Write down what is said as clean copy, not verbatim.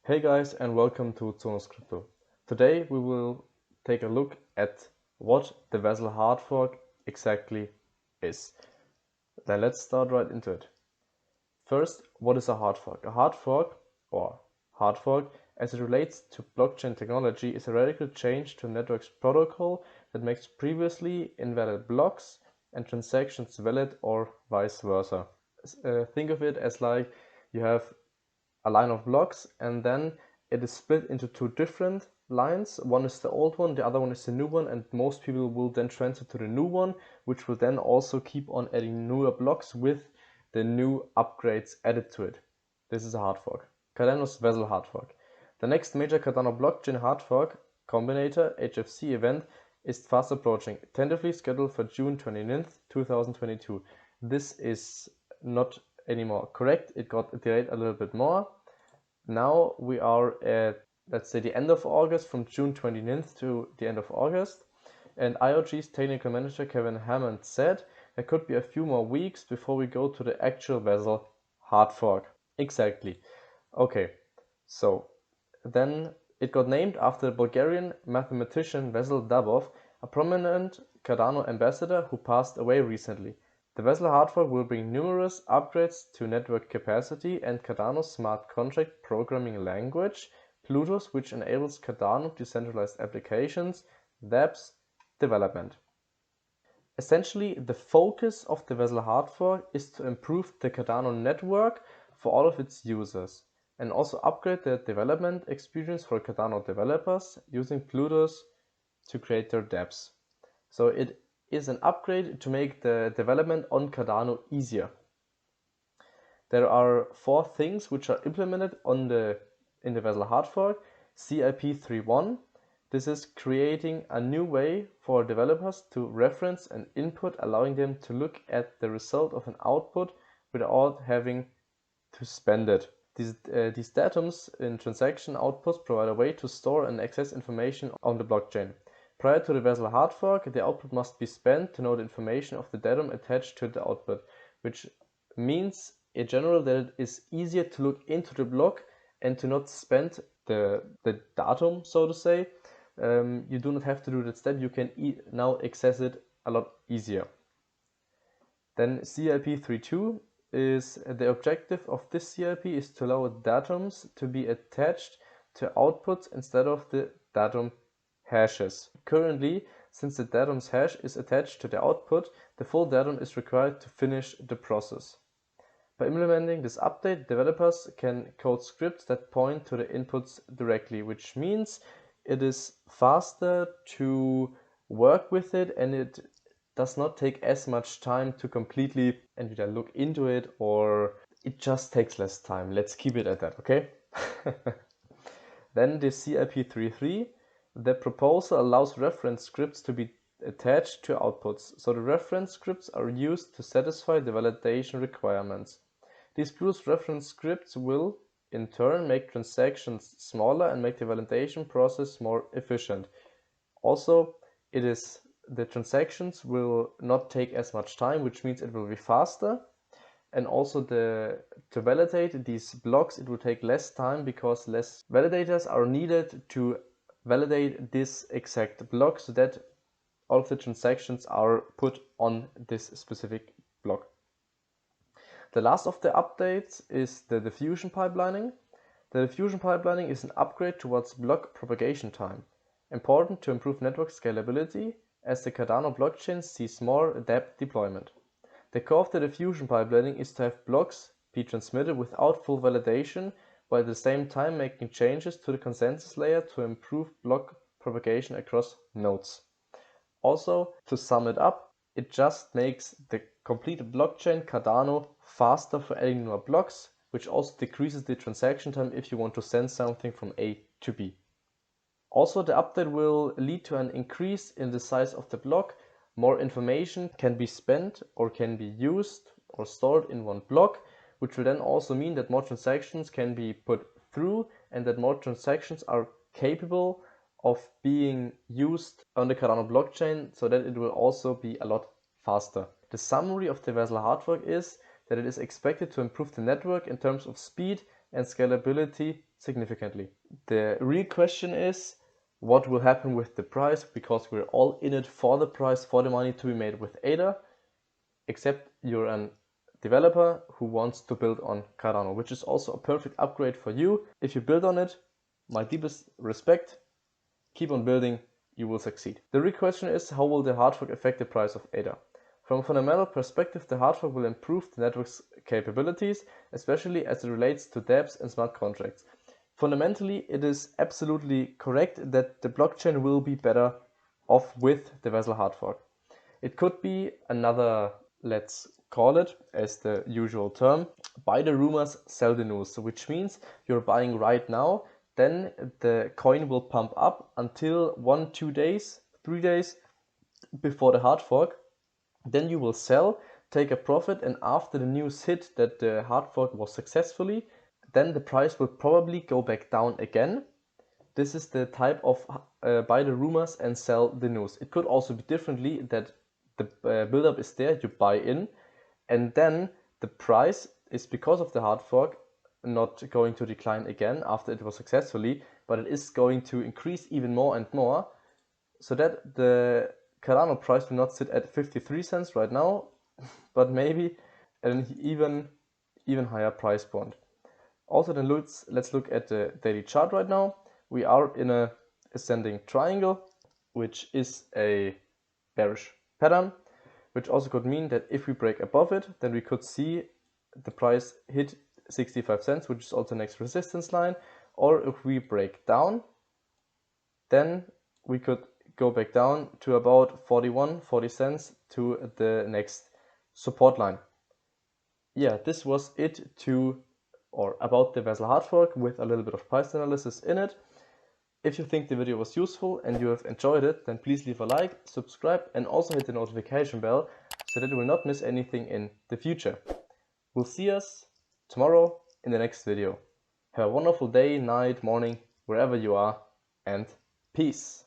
Hey guys, and welcome to Zonos Crypto. Today we will take a look at what the Vasil Hardfork exactly is. Then let's start right into it. First, what is a hard fork? A hard fork, or hard fork, as it relates to blockchain technology, is a radical change to a network's protocol that makes previously invalid blocks and transactions valid, or vice versa. Think of it as like you have a line of blocks and then it is split into two different lines. One is the old one, the other one is the new one, and most people will then transfer to the new one, which will then also keep on adding newer blocks with the new upgrades added to it. This is a hard fork. Cardano's Vasil hard fork. The next major Cardano blockchain hard fork combinator HFC event is fast approaching, tentatively scheduled for June 29th, 2022. This is not anymore correct. It got delayed a little bit more. Now we are at, let's say, the end of August, from June 29th to the end of August. And IOG's technical manager Kevin Hammond said there could be a few more weeks before we go to the actual Vasil hard fork. Exactly. Okay, so then it got named after the Bulgarian mathematician Vasil Dabov, a prominent Cardano ambassador who passed away recently. The Vasil hardfork will bring numerous upgrades to network capacity and Cardano's smart contract programming language, Plutus, which enables Cardano decentralized applications, dApps development. Essentially, the focus of the Vasil hardfork is to improve the Cardano network for all of its users and also upgrade the development experience for Cardano developers using Plutus to create their dApps. So it is an upgrade to make the development on Cardano easier. There are four things which are implemented in the Vasil hardfork. CIP 3.1. This is creating a new way for developers to reference an input, allowing them to look at the result of an output without having to spend it. These datums in transaction outputs provide a way to store and access information on the blockchain. Prior to the Vasil hardfork, the output must be spent to know the information of the datum attached to the output, which means in general that it is easier to look into the block and to not spend the datum, so to say. You do not have to do that step. You can now access it a lot easier. Then CIP 3.2 is the objective of this CIP is to allow datums to be attached to outputs instead of the datum hashes. Currently, since the datum's hash is attached to the output, the full datum is required to finish the process. By implementing this update, developers can code scripts that point to the inputs directly, which means it is faster to work with it and it does not take as much time to completely either look into it, or it just takes less time. Let's keep it at that, okay? Then the CIP 3.3, the proposal allows reference scripts to be attached to outputs, so the reference scripts are used to satisfy the validation requirements. These Plutus reference scripts will, in turn, make transactions smaller and make the validation process more efficient. Also, the transactions will not take as much time, which means it will be faster. And also to validate these blocks, it will take less time because less validators are needed to validate this exact block so that all of the transactions are put on this specific block. The last of the updates is the diffusion pipelining. The diffusion pipelining is an upgrade towards block propagation time, important to improve network scalability as the Cardano blockchain sees more dApp deployment. The core of the diffusion pipelining is to have blocks be transmitted without full validation, while at the same time making changes to the consensus layer to improve block propagation across nodes. Also, to sum it up, it just makes the complete blockchain Cardano faster for adding more blocks, which also decreases the transaction time if you want to send something from A to B. Also, the update will lead to an increase in the size of the block. More information can be spent or can be used or stored in one block, which will then also mean that more transactions can be put through and that more transactions are capable of being used on the Cardano blockchain, so that it will also be a lot faster. The summary of the Vasil hardfork is that it is expected to improve the network in terms of speed and scalability significantly. The real question is what will happen with the price, because we're all in it for the price, for the money to be made with ADA, except you're a developer who wants to build on Cardano, which is also a perfect upgrade for you. If you build on it, my deepest respect, keep on building, you will succeed. The real question is, how will the hard fork affect the price of ADA? From a fundamental perspective, the hard fork will improve the network's capabilities, especially as it relates to dApps and smart contracts. Fundamentally, it is absolutely correct that the blockchain will be better off with the Vasil hard fork. It could be another, let's call it, as the usual term, buy the rumors, sell the news, which means you're buying right now, then the coin will pump up until 1, 2 days, 3 days before the hard fork. Then you will sell, take a profit, and after the news hit that the hard fork was successfully, then the price will probably go back down again. This is the type of buy the rumors and sell the news. It could also be differently, that the build-up is there, you buy in, and then the price is, because of the hard fork, not going to decline again after it was successfully, but it is going to increase even more and more, so that the Cardano price will not sit at 53 cents right now, but maybe at an even higher price point. Also, then let's look at the daily chart right now. We are in a ascending triangle, which is a bearish pattern, which also could mean that if we break above it, then we could see the price hit 65 cents, which is also the next resistance line. Or if we break down, then we could go back down to about 40 cents to the next support line. Yeah, this was it about the Vasil hard fork with a little bit of price analysis in it. If you think the video was useful and you have enjoyed it, then please leave a like, subscribe, and also hit the notification bell so that you will not miss anything in the future. We'll see us tomorrow in the next video. Have a wonderful day, night, morning, wherever you are, and peace.